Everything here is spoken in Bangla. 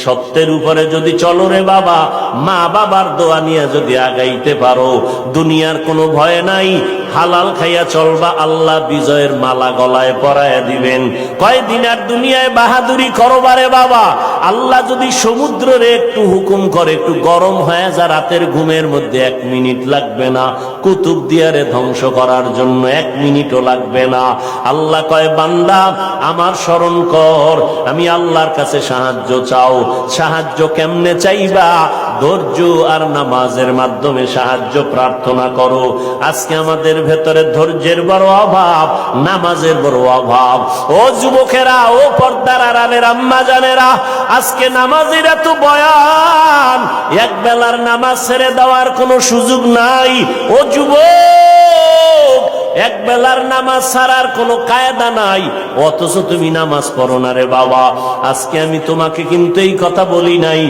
সত্যের উপরে যদি চলো রে বাবা, মা বাবার দোয়া নিয়ে যদি আগাইতে পারো, দুনিয়ার কোনো ভয় নাই, হালাল খাইয়া চলবা, আল্লাহ বিজয়ের মালা গলায় পরাইয়া দিবেন। কয়দিন আর দুনিয়ায় বাহাদুরি করবারে বাবা, আল্লাহ যদি সমুদ্রে একটু হুকুম করে একটু গরম হয়ে যা, রাতের ঘুমের মধ্যে 1 মিনিট লাগবে না, কুতুব দিয়ারে ধ্বংস করার জন্য 1 মিনিটও লাগবে না। আল্লাহ কয় বান্দা আমার স্মরণ কর, আমি আল্লাহর কাছে সাহায্য চাও। সাহায্য কেমনে চাইবা? ধৈর্য আর নামাজের মাধ্যমে সাহায্য প্রার্থনা করো। আজকে আমাদের ভেতরে ধৈর্যের বড় অভাব, নামাজের বড় অভাব। ও যুবকেরা, ও পর্দার আড়ালের আম্মা জানেরা, আজকে নামাজের এত বয়ান, এক বেলার নামাজ ছেড়ে দেওয়ার কোনো সুযোগ নাই। ও যুবক, এক বেলার নামাজ ছাড়ার কোনো কায়দা নাই, অথচ তুমি নামাজ পড়ো না রে বাবা। আজকে আমি তোমাকে কিন্তু এই কথা বলি নাই।